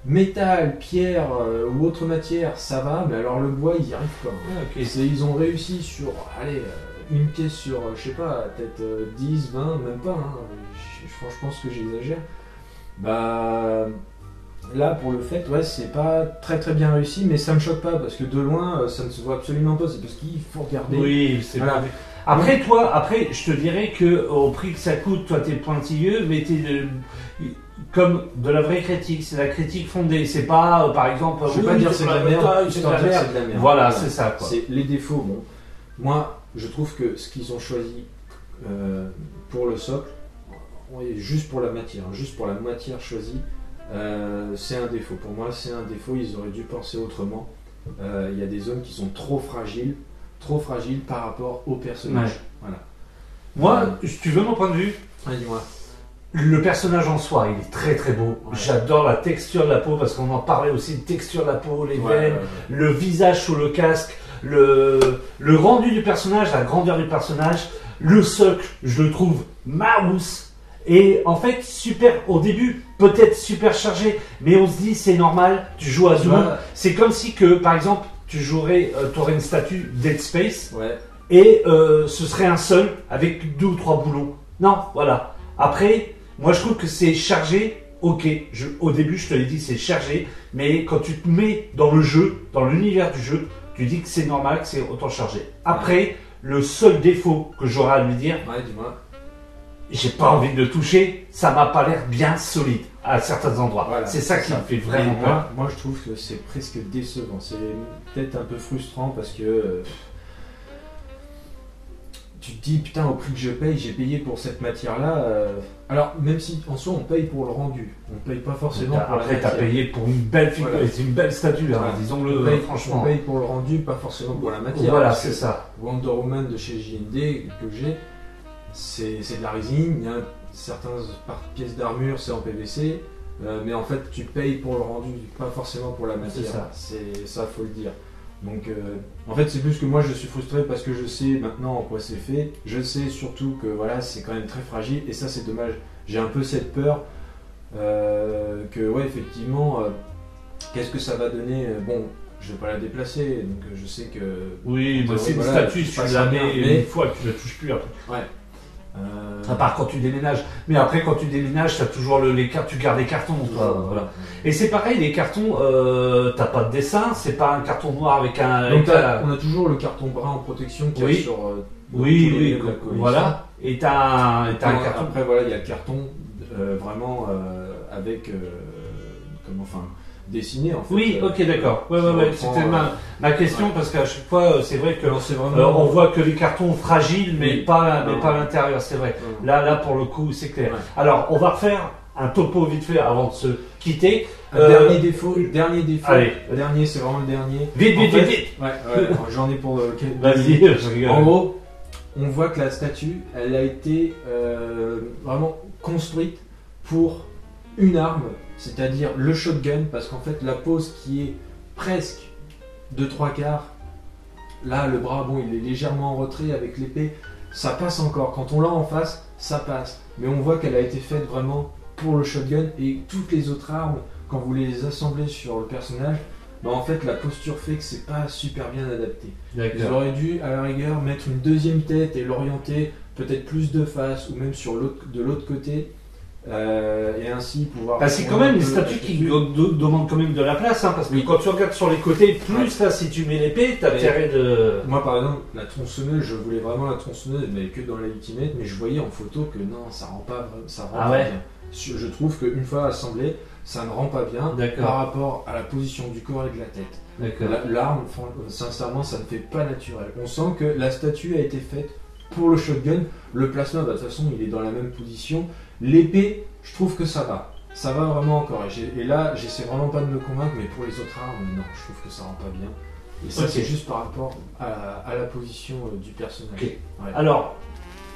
Métal, pierre ou autre matière, ça va, mais alors le bois, ils y arrivent pas. Okay. Ils ont réussi sur, une pièce sur, je sais pas, peut-être 10, 20, même pas. Hein. Je pense que j'exagère. Là pour le fait, c'est pas très très bien réussi, mais ça me choque pas parce que de loin ça ne se voit absolument pas, c'est parce qu'il faut regarder. Oui, c'est voilà. Après je te dirais que au prix que ça coûte, toi t'es pointilleux, mais t'es comme de la vraie critique, c'est la critique fondée, c'est pas par exemple. Je vais pas dire c'est de la merde, c'est de la merde. Voilà, c'est ça quoi. C'est les défauts. Bon, moi je trouve que ce qu'ils ont choisi pour le socle, juste pour la matière choisie. C'est un défaut. Pour moi, c'est un défaut. Ils auraient dû penser autrement. Il y a des zones qui sont trop fragiles par rapport au personnage. Ouais. Voilà. Moi, si tu veux mon point de vue, dis-moi. Le personnage en soi, il est très très beau. Ouais. J'adore la texture de la peau parce qu'on en parlait aussi de texture de la peau, les veines, le visage sous le casque, le rendu du personnage, la grandeur du personnage. Le socle, je le trouve mouse. Et en fait, super, au début, peut-être super chargé, mais on se dit c'est normal, tu joues à Doom. Ouais. C'est comme si que, par exemple, tu aurais une statue Dead Space Ouais. et ce serait un seul avec 2 ou 3 boulons. Non, voilà. Après, moi je trouve que c'est chargé, ok, au début je te l'ai dit c'est chargé, mais quand tu te mets dans le jeu, dans l'univers du jeu, tu dis que c'est normal, que c'est autant chargé. Après, le seul défaut que j'aurais à lui dire, Ouais, dis-moi. j'ai pas envie de le toucher, ça m'a pas l'air bien solide à certains endroits. Voilà, c'est ça qui me fait vraiment Et peur. moi, je trouve que c'est presque décevant. C'est peut-être un peu frustrant parce que tu te dis putain, au prix que je paye, j'ai payé pour cette matière-là. Alors, même si en soi on paye pour le rendu, on paye pas forcément pour la Après, matière. t'as payé pour une belle figure, Voilà. c'est une belle statue, hein, Voilà. disons-le On paye franchement. pour le rendu, pas forcément pour la matière. Voilà, parce c'est que ça. Wonder Woman de chez JND que j'ai, c'est de la résine. Il y a certaines pièces d'armure, c'est en PVC. Mais en fait, tu payes pour le rendu, pas forcément pour la matière. C'est ça. C'est ça, faut le dire. Donc, en fait, c'est plus que moi, je suis frustré parce que je sais maintenant en quoi c'est fait. Je sais surtout que voilà, c'est quand même très fragile et ça, c'est dommage. J'ai un peu cette peur que, ouais, effectivement, qu'est-ce que ça va donner. Bon, je vais pas la déplacer, donc je sais que. Oui, en c'est une théorie, statue, tu tu passes la bien, mets mais- une fois, tu la touches plus après. Ouais. À part quand tu déménages. Mais après, quand tu déménages, t'as toujours les cartes, tu gardes les cartons. Quoi, voilà. Et c'est pareil, les cartons, t'as pas de dessin, c'est pas un carton noir avec un. Donc, avec un- on a toujours le carton brun en protection qui Oui. est sur. dans Oui, tous les oui, livres de la collection. voilà. Et t'as un carton. Après, voilà, il y a le carton vraiment avec. Comment, enfin, dessiné en fait. Oui, ok, d'accord. Ouais, ouais, qui ouais. reprend, C'était ma question ouais. parce qu'à chaque fois, c'est vrai que Alors, c'est vraiment. on voit que les cartons fragiles, mais Oui. pas Non. à l'intérieur, c'est vrai. Non. Là, pour le coup, c'est clair. Ouais. Alors, on va refaire un topo vite fait avant de se quitter. Un dernier défaut. Allez. Le dernier, c'est vraiment le dernier. Vite, En vite, fait- vite, vite. Ouais, j'en ai pour. Vas-y, je rigole. En gros, on voit que la statue, elle a été vraiment construite pour une arme, c'est-à-dire le shotgun, parce qu'en fait, la pose qui est presque de 3/4, là, le bras, bon, il est légèrement en retrait avec l'épée, ça passe encore. Quand on l'a en face, ça passe. Mais on voit qu'elle a été faite vraiment pour le shotgun et toutes les autres armes, quand vous les assemblez sur le personnage, bah en fait, la posture fait que c'est pas super bien adapté. Ils D'accord. auraient dû, à la rigueur, mettre une deuxième tête et l'orienter peut-être plus de face ou même de l'autre côté et ainsi pouvoir. Bah, c'est quand même une un peu statue qui là-dessus. demande quand même de la place, hein, parce que Oui. quand tu regardes sur les côtés, plus Ouais. là, si tu mets l'épée, t'as intérêt de. Moi, par exemple, la tronçonneuse, je voulais vraiment la tronçonneuse, mais que dans la Ultimate, mais je voyais en photo que non, ça rend pas, ça rend Ah pas ouais. bien. Je trouve qu'une fois assemblée, ça ne rend pas bien D'accord. par rapport à la position du corps et de la tête. D'accord. L'arme, sincèrement, ça ne fait pas naturel. On sent que la statue a été faite pour le shotgun. Le plasma, bah, de toute façon, il est dans la même position. L'épée, je trouve que ça va. Ça va vraiment encore. Et là, j'essaie vraiment pas de me convaincre, mais pour les autres armes, non, je trouve que ça rend pas bien. Et ça, Ok. c'est juste par rapport à la position du personnage. Ok. Ouais. Alors,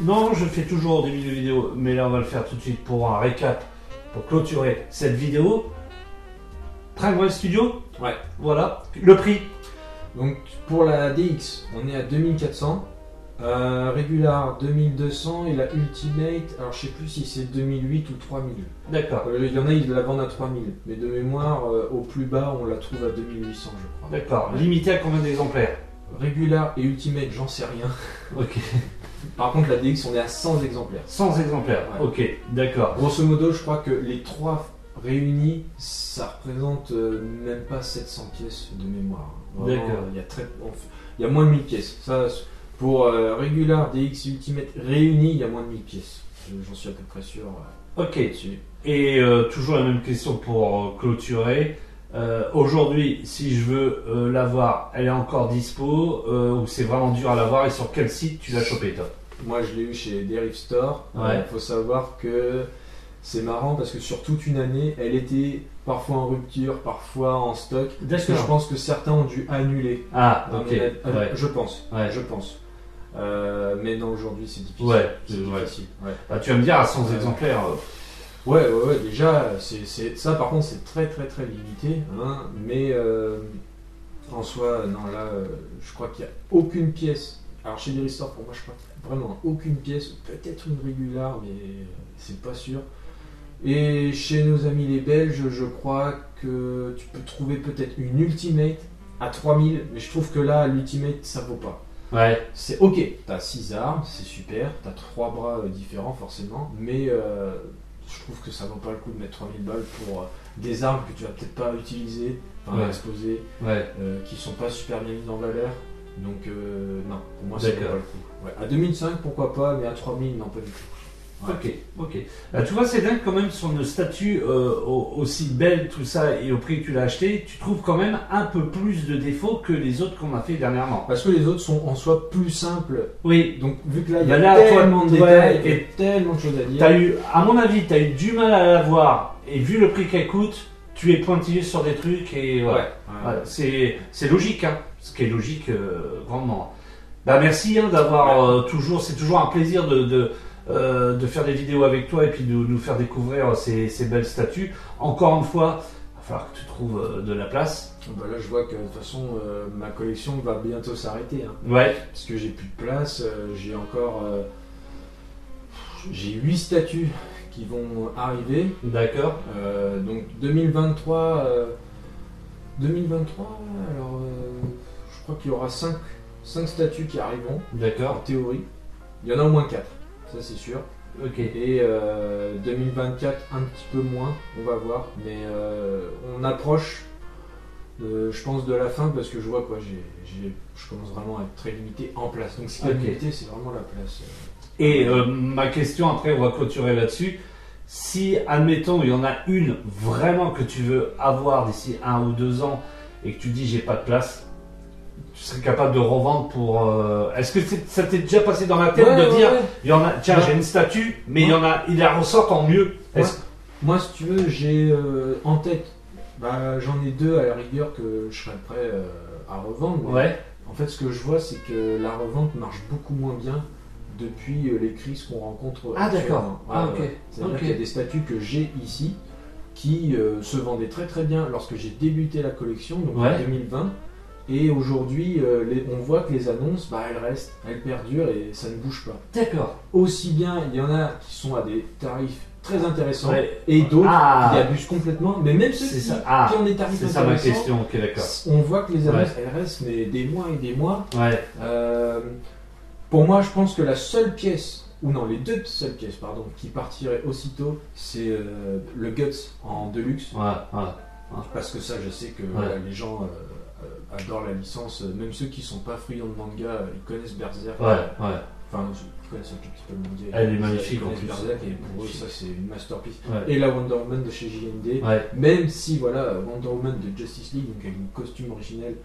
non, je fais toujours au début de vidéo, mais là, on va le faire tout de suite pour un récap, pour clôturer cette vidéo. Trinquewell Studio. Ouais. Voilà. Le prix. Donc pour la DX, on est à 2400. Regular 2200 et la Ultimate, alors je sais plus si c'est 2008 ou 3000. D'accord. Il y en a, ils la vendent à 3000, mais de mémoire, au plus bas, on la trouve à 2800, je crois. D'accord. Ouais. Limité à combien d'exemplaires? Regular et Ultimate, j'en sais rien. Ok. Par contre, la DX, on est à 100 exemplaires. 100 exemplaires. Ouais. Ok. D'accord. Grosso modo, je crois que les trois réunis, ça représente même pas 700 pièces de mémoire. Vraiment, D'accord. il y a moins de 1000 pièces. Ça, pour Regular, DX et Ultimate réunis, il y a moins de 1000 pièces. J'en suis à peu près sûr Ok. là-dessus. Et toujours la même question pour clôturer. Aujourd'hui, si je veux l'avoir, elle est encore dispo ou c'est vraiment dur à l'avoir et sur quel site tu l'as chopé toi? Moi, je l'ai eu chez Derive Store. Ouais. Faut savoir que c'est marrant parce que sur toute une année, elle était parfois en rupture, parfois en stock. Parce que je pense que certains ont dû annuler. Ah, À mon ok. avis. Ouais. Je pense. Ouais. Je pense. Mais non, aujourd'hui, c'est difficile. Ouais, c'est ouais. difficile. Ouais. Bah, tu vas me dire à 100 exemplaires. Ouais, déjà, ça par contre, c'est très très très limité. Mais en soi, non, là, je crois qu'il n'y a aucune pièce Alors chez les Restore, pour moi, je crois vraiment aucune pièce, peut-être une régulière, mais c'est pas sûr. Et chez nos amis les Belges, je crois que tu peux trouver peut-être une Ultimate à 3000, mais je trouve que là, l'Ultimate, ça vaut pas. Ouais. C'est ok, t'as 6 armes, c'est super, t'as 3 bras différents forcément, mais je trouve que ça vaut pas le coup de mettre 3000 balles pour des armes que tu vas peut-être pas utiliser, enfin exposer, qui sont pas super bien mises en valeur. Donc non, pour moi ça vaut pas le coup. Ouais. À 2005 pourquoi pas, mais à 3000 non pas du tout. Ouais. Ok. Tu vois, c'est dingue quand même sur une statue aussi belle, tout ça, et au prix que tu l'as acheté, tu trouves quand même un peu plus de défauts que les autres qu'on a fait dernièrement. Parce que les autres sont en soi plus simples. Oui. Donc vu que là il y a tellement de détails et tellement de choses à dire. À mon avis, tu as eu du mal à l'avoir, et vu le prix qu'elle coûte, tu es pointillé sur des trucs, et voilà. C'est logique, hein. Ce qui est logique grandement. Bah merci d'avoir toujours, c'est toujours un plaisir de faire des vidéos avec toi et puis de nous faire découvrir ces belles statues. Encore une fois, il va falloir que tu trouves de la place. Bah là, je vois que de toute façon, ma collection va bientôt s'arrêter. Hein. Ouais. Parce que j'ai plus de place. J'ai encore. J'ai 8 statues qui vont arriver. D'accord. Donc 2023. 2023, alors. Je crois qu'il y aura 5 statues qui arriveront. D'accord. En théorie. Il y en a au moins 4. Ça c'est sûr. Ok. Et 2024 un petit peu moins, on va voir, mais on approche, je pense, de la fin parce que je vois quoi, je commence vraiment à être très limité en place. Donc ce qui est limité, c'est vraiment la place. Et ma question après, on va clôturer là-dessus. Si, admettons, il y en a une vraiment que tu veux avoir d'ici 1 ou 2 ans et que tu dis j'ai pas de place, tu serais capable de revendre pour. Est-ce que ça t'est déjà passé dans la tête de dire il y en a, tiens, j'ai une statue, mais il la ressort en mieux. Moi, si tu veux, j'ai en tête, j'en ai 2 à la rigueur que je serais prêt à revendre. Ouais. En fait, ce que je vois, c'est que la revente marche beaucoup moins bien depuis les crises qu'on rencontre. Ah, d'accord. Ok. C'est-à-dire qu'il y a des statues que j'ai ici qui se vendaient très très bien lorsque j'ai débuté la collection, donc en 2020. Et aujourd'hui, on voit que les annonces, elles restent, elles perdurent et ça ne bouge pas. D'accord. Aussi bien, il y en a qui sont à des tarifs très intéressants et d'autres qui abusent complètement. Mais même ceux qui ont des tarifs intéressants, c'est ça ma question. Ok, d'accord. On voit que les annonces, elles restent mais des mois et des mois. Ouais. Pour moi, je pense que la seule pièce, ou non, les 2 seules pièces, pardon, qui partiraient aussitôt, c'est le Guts en Deluxe. Parce que ça, je sais que les gens adorent la licence, même ceux qui sont pas friands de manga, ils connaissent Berserk. Enfin, ils connaissent un tout petit peu le manga. Elle est magnifique en plus. Berserk, et pour eux, ça c'est une masterpiece. Et la Wonder Woman de chez JND, même si Wonder Woman de Justice League, donc avec un costume originel,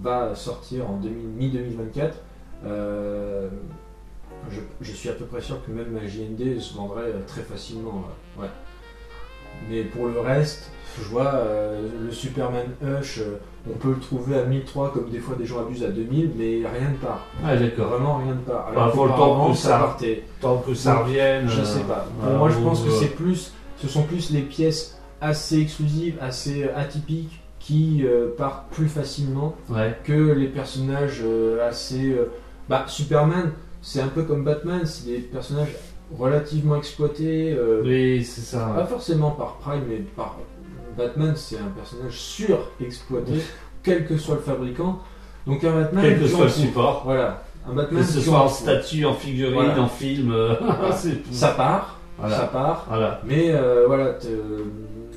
va sortir en mi-2024. Je suis à peu près sûr que même la JND se vendrait très facilement. Mais pour le reste, je vois le Superman Hush, on peut le trouver à 1003 comme des fois des gens abusent à 2000, mais rien ne part. D'accord. Vraiment rien ne part. Alors faut le temps que ça Donc, revienne. Je sais pas. Pour moi, je pense que ce sont plus les pièces assez exclusives, assez atypiques qui partent plus facilement que les personnages assez. Superman, c'est un peu comme Batman, c'est des personnages relativement exploité. Oui, c'est ça. Pas forcément par Prime, mais par Batman, c'est un personnage surexploité, quel que soit le fabricant. Donc un Batman, quel que soit le support. Voilà. Un Batman, que ce soit en statue, en figurine, en film, ça part. Voilà. Ça part. Voilà. Mais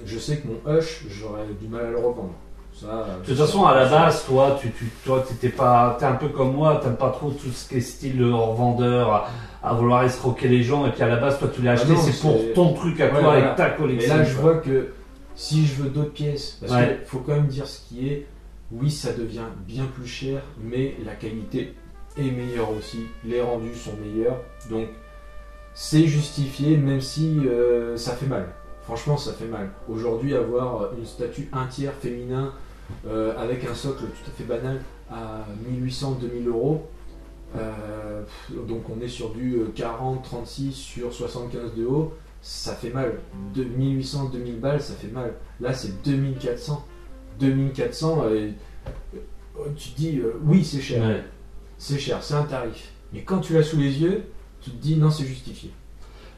je sais que mon Hush, j'aurais du mal à le revendre. De toute façon, à la base, toi, t'es un peu comme moi, t'aimes pas trop tout ce qui est style revendeur, à vouloir escroquer les gens, et puis à la base, toi, tu l'as acheté, c'est pour ton truc à toi et ta collection. Et là, je vois que si je veux d'autres pièces, parce qu'il faut quand même dire ce qui est, oui, ça devient bien plus cher, mais la qualité est meilleure aussi, les rendus sont meilleurs, donc c'est justifié, même si ça fait mal. Franchement, ça fait mal. Aujourd'hui, avoir une statue un tiers féminin avec un socle tout à fait banal à 1800-2000 euros, donc on est sur du 40-36 sur 75 de haut, ça fait mal. De 1800-2000 balles, ça fait mal. Là, c'est 2400. 2400, tu te dis, oui, c'est cher. c'est cher, c'est un tarif. Mais quand tu l'as sous les yeux, tu te dis non, c'est justifié.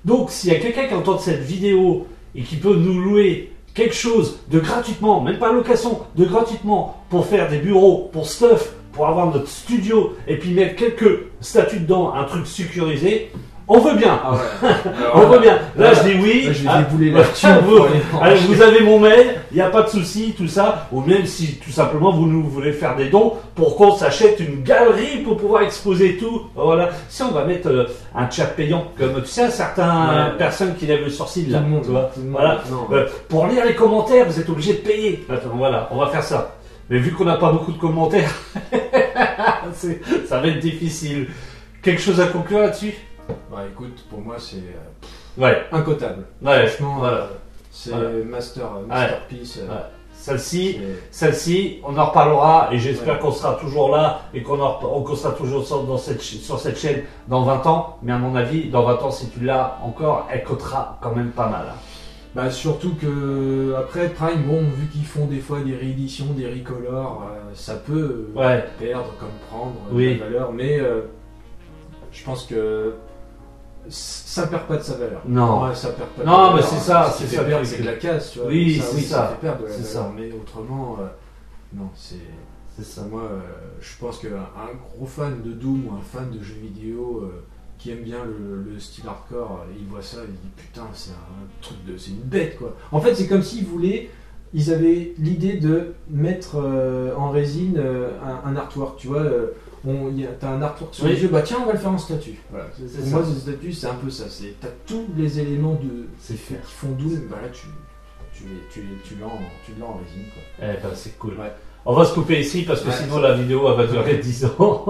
Donc, s'il y a quelqu'un qui entend cette vidéo et qui peut nous louer quelque chose de gratuitement, même pas location, de gratuitement, pour faire des bureaux, pour stuff, pour avoir notre studio, et puis mettre quelques statues dedans, un truc sécurisé, on veut bien. Ah ouais. On veut bien. Là, je dis oui. Là, je vais Ah, débouler la thune vous, pour aller en allez, acheter. vous avez mon mail, il n'y a pas de souci, tout ça. Ou même si tout simplement vous nous voulez faire des dons pour qu'on s'achète une galerie pour pouvoir exposer tout. Voilà. Si on va mettre un chat payant, comme tu sais, certaines Ouais. personnes qui lèvent le sourcil là. Tout le monde, tu vois. tout le monde. Voilà. Non. Pour lire les commentaires, vous êtes obligé de payer. Attends, voilà, on va faire ça. Mais vu qu'on n'a pas beaucoup de commentaires, ça va être difficile. Quelque chose à conclure là-dessus? Bah écoute, pour moi c'est Ouais. incotable. Ouais. Franchement, Voilà. c'est Voilà. masterpiece. Ouais. Celle-ci, c'est- Celle-ci, on en reparlera et j'espère Ouais. qu'on sera toujours là et qu'on sera toujours sur cette chaîne dans 20 ans. Mais à mon avis, dans 20 ans, si tu l'as encore, elle coûtera quand même pas mal. Bah surtout que après Prime, bon, vu qu'ils font des fois des rééditions, des recolors, ça peut Ouais. perdre comme prendre Oui. de la valeur, mais je pense que ça perd pas de sa valeur. Non. Ouais, ça perd pas de Non, sa valeur. mais c'est ça, Ce qui c'est fait ça. perdre, c'est de la casse, tu vois. Oui, ça, c'est ça. ça fait perdre de la C'est valeur, ça. mais autrement, non, c'est ça. moi, je pense qu'un gros fan de Doom ou un fan de jeux vidéo qui aime bien le style hardcore, il voit ça, il dit putain, c'est un truc c'est une bête quoi. En fait, c'est comme s'ils voulaient, ils avaient l'idée de mettre en résine un artwork, tu vois. T'as un artwork sur Oui. les yeux, bah tiens, on va le faire en statue. Voilà. C'est Pour ça. moi, ce statut, c'est un peu ça. T'as tous les éléments C'est fait. qui font Doom, bah là, tu l'as en résine quoi. Eh ben, c'est cool. Ouais. On va se couper ici parce que Ouais, sinon ça- la vidéo elle va durer 10 ans.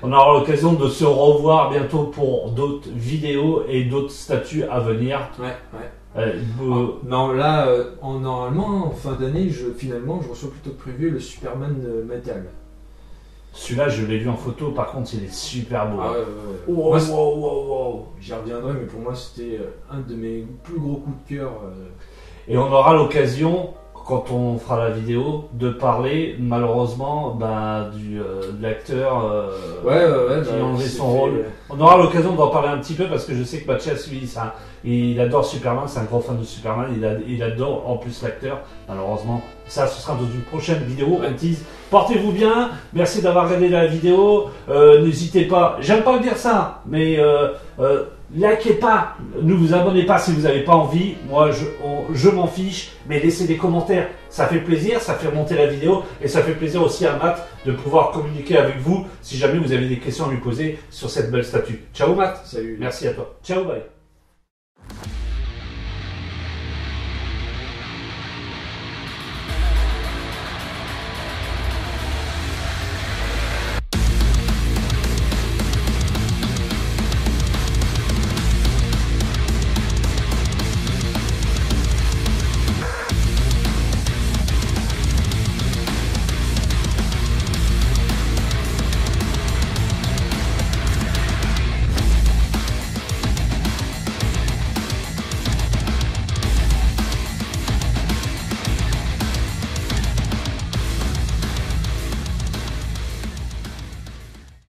On aura l'occasion de se revoir bientôt pour d'autres vidéos et d'autres statuts à venir. Ouais. Non, Non, là, normalement, en fin d'année, finalement, je reçois plutôt de prévu le Superman Metal. celui-là je l'ai vu en photo, par contre il est super beau. Ah ouais. Wow, Moi, wow. j'y reviendrai, mais pour moi, c'était un de mes plus gros coups de cœur. Et on aura l'occasion, quand on fera la vidéo, de parler malheureusement de l'acteur qui a enlevé son rôle. On aura l'occasion d'en parler un petit peu parce que je sais que Mathias, lui, il adore Superman, c'est un grand fan de Superman, il adore en plus l'acteur. Malheureusement, ça ce sera dans une prochaine vidéo, on tease. Portez-vous bien, merci d'avoir regardé la vidéo, n'hésitez pas, j'aime pas dire ça, mais likez pas, ne vous abonnez pas si vous n'avez pas envie, moi je m'en fiche, mais laissez des commentaires, ça fait plaisir, ça fait remonter la vidéo et ça fait plaisir aussi à Matt de pouvoir communiquer avec vous si jamais vous avez des questions à lui poser sur cette belle statue. Ciao Matt, Salut. merci à toi, ciao bye.